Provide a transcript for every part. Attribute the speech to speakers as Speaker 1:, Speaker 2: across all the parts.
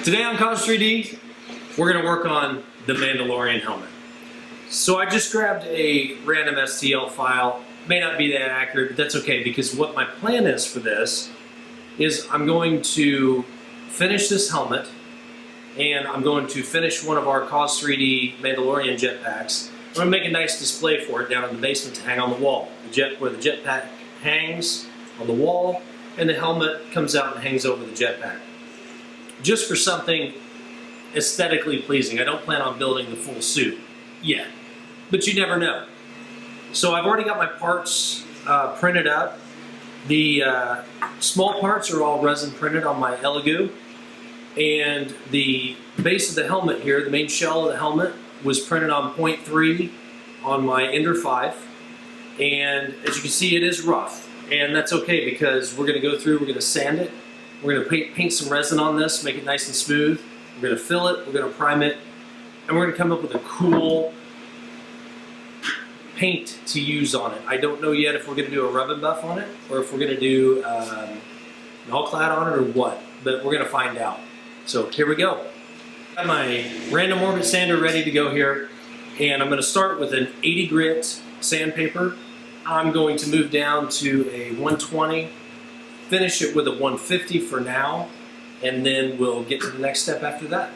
Speaker 1: Today on Cause 3D, we're going to work on the Mandalorian helmet. So I just grabbed a random STL file. May not be that accurate, but that's okay, because what my plan is for this is I'm going to finish this helmet, and I'm going to finish one of our Cause 3D Mandalorian jetpacks. I'm going to make a nice display for it down in the basement to hang on the wall. Where the jetpack hangs on the wall, and the helmet comes out and hangs over the jetpack. Just for something aesthetically pleasing. I don't plan on building the full suit yet, but you never know. So I've already got my parts printed up. The small parts are all resin printed on my Elegoo, and the base of the helmet here, the main shell of the helmet, was printed on 0.3 on my Ender 5, and as you can see, it is rough, and that's okay because we're going to go through, we're going to sand it, we're going to paint some resin on this, make it nice and smooth, we're going to fill it, we're going to prime it, and we're going to come up with a cool paint to use on it. I don't know yet if we're going to do a rub and buff on it, or if we're going to do an all-clad on it, or what, but we're going to find out. So here we go. Got my random orbit sander ready to go here, and I'm going to start with an 80 grit sandpaper. I'm going to move down to a 120, finish it with a 150 for now, and then we'll get to the next step after that.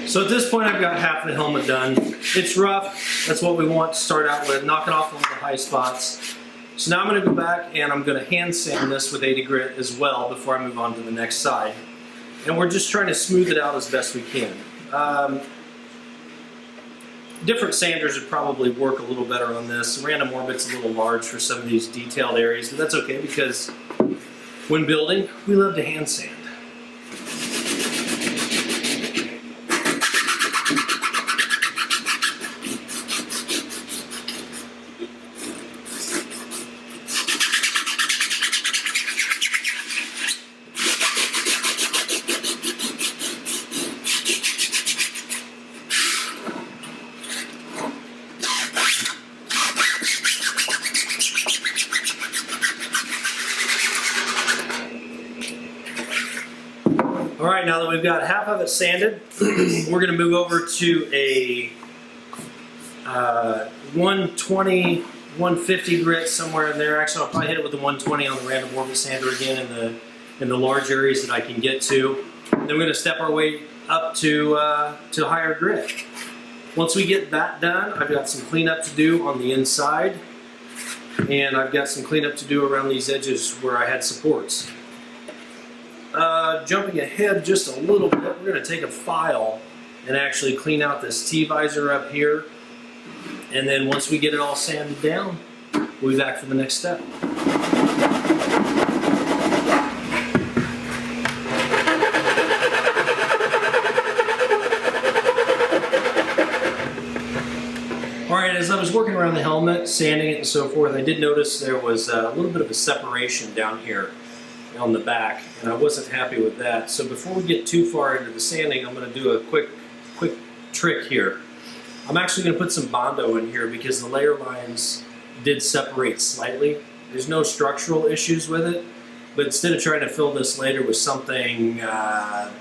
Speaker 1: So at this point I've got half the helmet done. It's rough, that's what we want to start out with, knocking off all the high spots. So now I'm going to go back and I'm going to hand sand this with 80 grit as well before I move on to the next side. And we're just trying to smooth it out as best we can. Different sanders would probably work a little better on this. Random orbit's a little large for some of these detailed areas, but that's okay because when building, we love to hand sand. Alright, now that we've got half of it sanded, we're going to move over to a 120, 150 grit, somewhere in there. Actually, I'll probably hit it with the 120 on the random orbit sander again in the large areas that I can get to. Then we're going to step our way up to higher grit. Once we get that done, I've got some cleanup to do on the inside, and I've got some cleanup to do around these edges where I had supports. Jumping ahead just a little bit, we're going to take a file and actually clean out this T-visor up here, and then once we get it all sanded down, we'll be back for the next step. Alright, as I was working around the helmet, sanding it and so forth, I did notice there was a little bit of a separation down here on the back, and I wasn't happy with that. So before we get too far into the sanding, I'm going to do a quick trick here. I'm actually going to put some Bondo in here because the layer lines did separate slightly. There's no structural issues with it, but instead of trying to fill this later with something that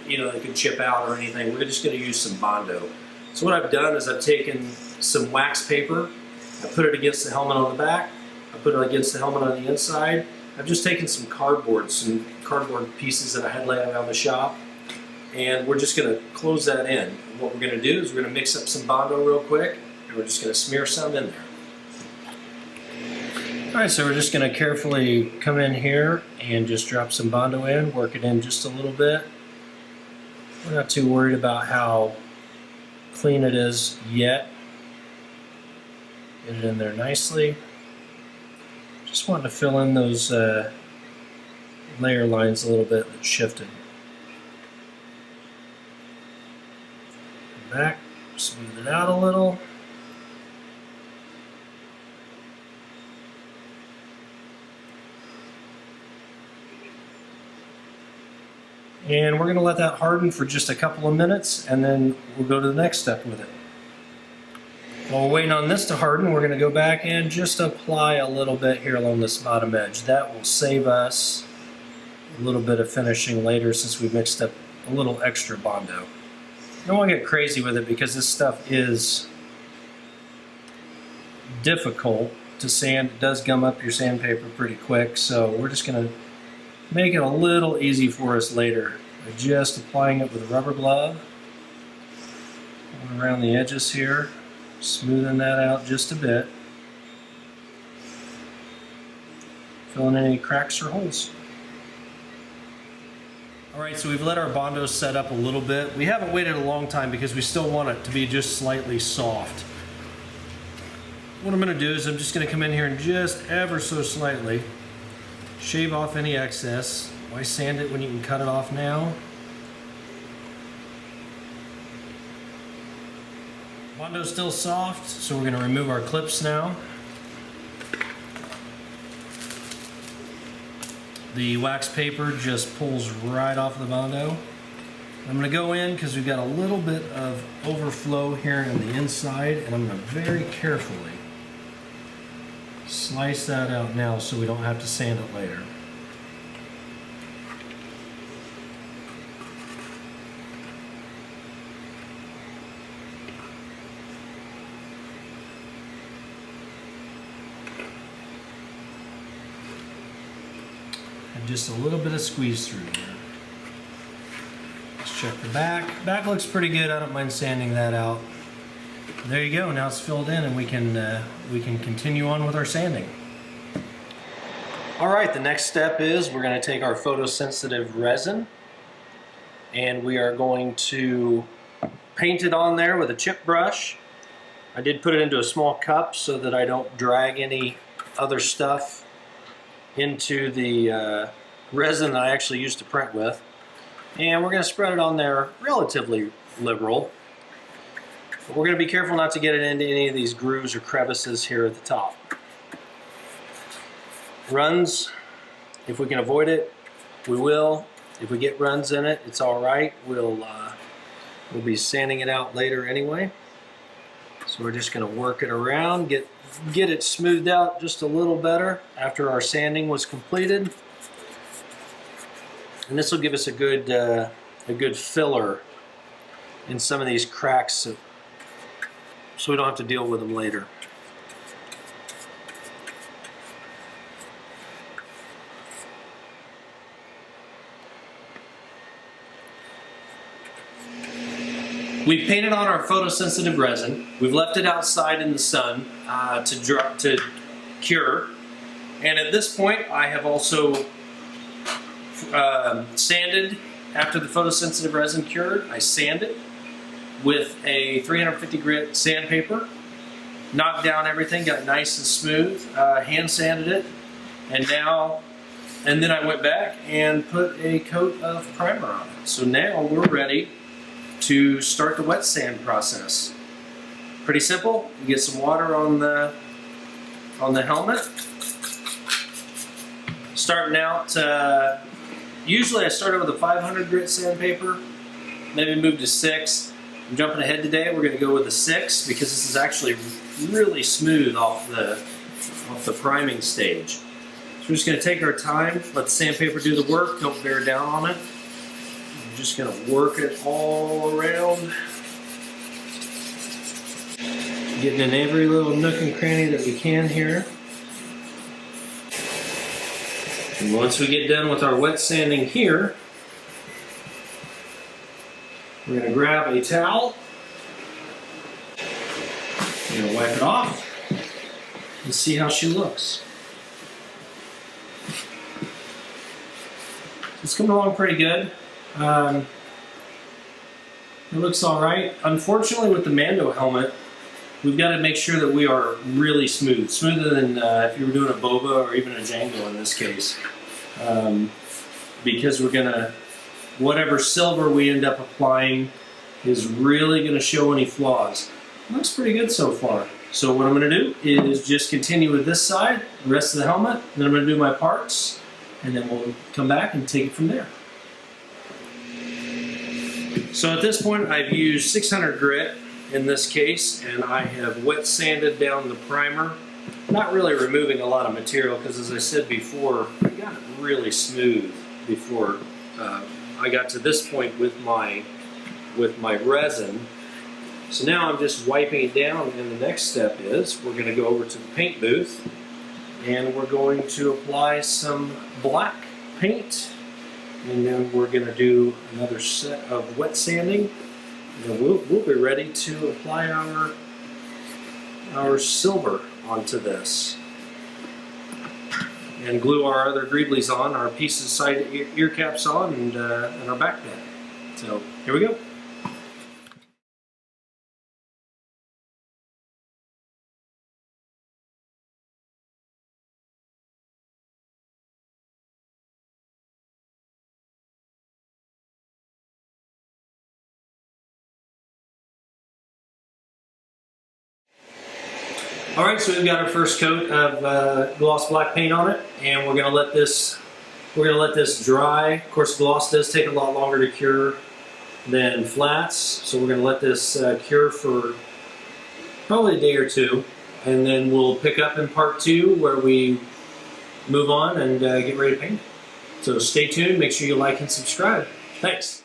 Speaker 1: could chip out or anything, we're just going to use some Bondo. So what I've done is I've taken some wax paper, I put it against the helmet on the back, I put it against the helmet on the inside. I've just taken some cardboard pieces that I had laying around the shop, and we're just going to close that in. And what we're going to do is we're going to mix up some Bondo real quick, and we're just going to smear some in there. Alright, so we're just going to carefully come in here and just drop some Bondo in, work it in just a little bit. We're not too worried about how clean it is yet. Get it in there nicely. Just wanted to fill in those layer lines a little bit that shifted. Smooth it out a little. And we're going to let that harden for just a couple of minutes, and then we'll go to the next step with it. While we're waiting on this to harden, we're going to go back and just apply a little bit here along this bottom edge. That will save us a little bit of finishing later since we mixed up a little extra Bondo. You don't want to get crazy with it because this stuff is difficult to sand. It does gum up your sandpaper pretty quick, so we're just going to make it a little easy for us later by just applying it with a rubber glove. Going around the edges here, smoothing that out just a bit. Filling in any cracks or holes. Alright, so we've let our Bondo set up a little bit. We haven't waited a long time because we still want it to be just slightly soft. What I'm going to do is I'm just going to come in here and just ever so slightly shave off any excess. Why sand it when you can cut it off now? Bondo's still soft, so we're going to remove our clips now. The wax paper just pulls right off the Bondo. I'm going to go in because we've got a little bit of overflow here on the inside, and I'm going to very carefully slice that out now so we don't have to sand it later. And just a little bit of squeeze through here. Let's check the back. Back looks pretty good. I don't mind sanding that out. There you go. Now it's filled in, and we can continue on with our sanding. All right. The next step is we're going to take our photosensitive resin, and we are going to paint it on there with a chip brush. I did put it into a small cup so that I don't drag any other stuff into the resin that I actually used to print with. And we're going to spread it on there relatively liberal. But we're going to be careful not to get it into any of these grooves or crevices here at the top. Runs, if we can avoid it, we will. If we get runs in it, it's all right. We'll be sanding it out later anyway. So we're just going to work it around, get it smoothed out just a little better after our sanding was completed. And this will give us a good filler in some of these cracks so we don't have to deal with them later. We've painted on our photosensitive resin. We've left it outside in the sun to cure. And at this point, I have also sanded after the photosensitive resin cured. I sanded with a 350 grit sandpaper, knocked down everything, got it nice and smooth, hand sanded it, and then I went back and put a coat of primer on it. So now we're ready to start the wet sand process. Pretty simple. You get some water on the helmet. Starting out, usually I started with a 500 grit sandpaper, maybe moved to 6. I'm jumping ahead today. We're going to go with a 6 because this is actually really smooth off the priming stage. So we're just going to take our time, let the sandpaper do the work, don't bear down on it. I'm just going to work it all around, getting in every little nook and cranny that we can here. And once we get done with our wet sanding here, we're going to grab a towel, we're going to wipe it off, and see how she looks. It's coming along pretty good. It looks alright. Unfortunately, with the Mando helmet, we've got to make sure that we are really smooth. Smoother than if you were doing a Boba or even a Django in this case. Because we're going to, whatever silver we end up applying is really going to show any flaws. Looks pretty good so far. So what I'm going to do is just continue with this side, the rest of the helmet, then I'm going to do my parts, and then we'll come back and take it from there. So at this point I've used 600 grit in this case, and I have wet sanded down the primer. Not really removing a lot of material because, as I said before, I got it really smooth before I got to this point with my resin. So now I'm just wiping it down, and the next step is we're going to go over to the paint booth and we're going to apply some black paint, and then we're going to do another set of wet sanding, and we'll be ready to apply our silver onto this and glue our other greeblies on, our pieces side ear caps on, and our back bed. So here we go. All right, so we've got our first coat of gloss black paint on it, and we're gonna let this dry. Of course, gloss does take a lot longer to cure than flats, so we're gonna let this cure for probably a day or two, and then we'll pick up in part 2 where we move on and get ready to paint. So stay tuned, make sure you like and subscribe. Thanks.